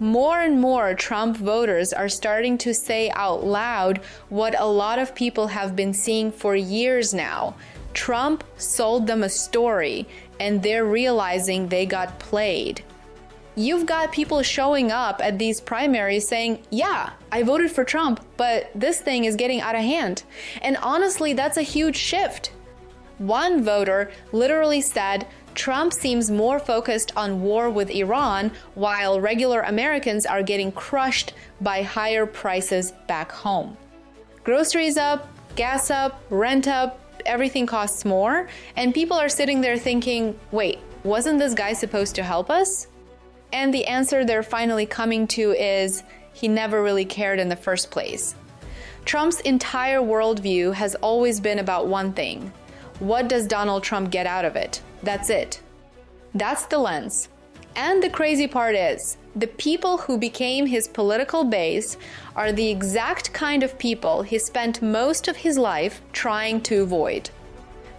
More and more Trump voters are starting to say out loud what a lot of people have been seeing for years now. Trump sold them a story, and they're realizing they got played. You've got people showing up at these primaries saying, yeah, I voted for Trump, but this thing is getting out of hand. And honestly, that's a huge shift. One voter literally said, Trump seems more focused on war with Iran, while regular Americans are getting crushed by higher prices back home. Groceries up, gas up, rent up, everything costs more, and people are sitting there thinking, wait, wasn't this guy supposed to help us? And the answer they're finally coming to is, he never really cared in the first place. Trump's entire worldview has always been about one thing. What does Donald Trump get out of it? That's it. That's the lens. And the crazy part is, the people who became his political base are the exact kind of people he spent most of his life trying to avoid.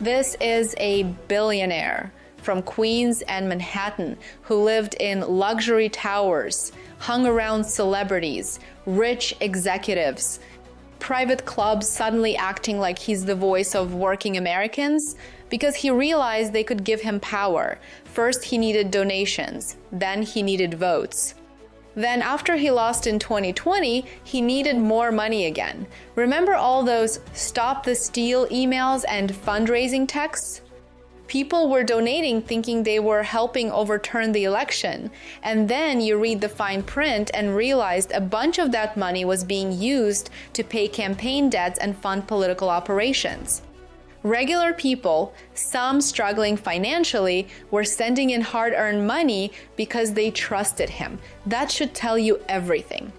This is a billionaire from Queens and Manhattan who lived in luxury towers, hung around celebrities, rich executives, private clubs suddenly acting like he's the voice of working Americans because he realized they could give him power. First, he needed donations, then he needed votes. Then after he lost in 2020, he needed more money again. Remember all those Stop the Steal emails and fundraising texts? People were donating thinking they were helping overturn the election. And then you read the fine print and realized a bunch of that money was being used to pay campaign debts and fund political operations. Regular people, some struggling financially, were sending in hard-earned money because they trusted him. That should tell you everything.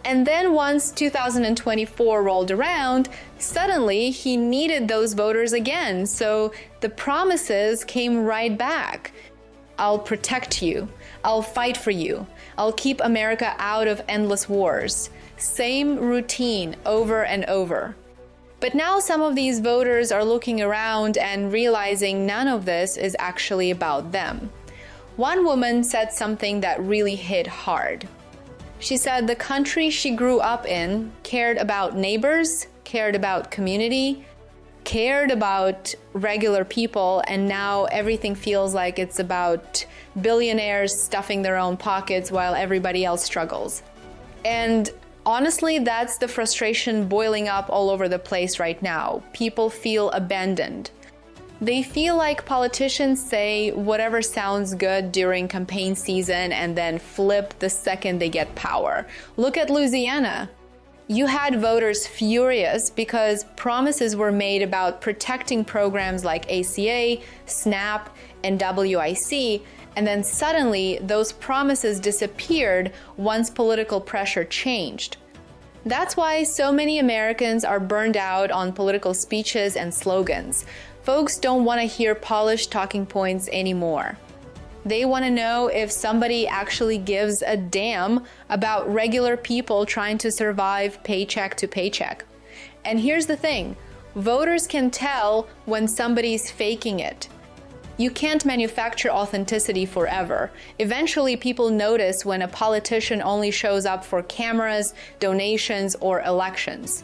And then once 2024 rolled around, suddenly he needed those voters again. So the promises came right back. I'll protect you. I'll fight for you. I'll keep America out of endless wars. Same routine over and over. But now some of these voters are looking around and realizing none of this is actually about them. One woman said something that really hit hard. She said the country she grew up in cared about neighbors, cared about community, cared about regular people, and now everything feels like it's about billionaires stuffing their own pockets while everybody else struggles. And honestly, that's the frustration boiling up all over the place right now. People feel abandoned. They feel like politicians say whatever sounds good during campaign season and then flip the second they get power. Look at Louisiana. You had voters furious because promises were made about protecting programs like ACA, SNAP, and WIC, and then suddenly those promises disappeared once political pressure changed. That's why so many Americans are burned out on political speeches and slogans. Folks don't want to hear polished talking points anymore. They want to know if somebody actually gives a damn about regular people trying to survive paycheck to paycheck. And here's the thing, voters can tell when somebody's faking it. You can't manufacture authenticity forever. Eventually, people notice when a politician only shows up for cameras, donations, or elections.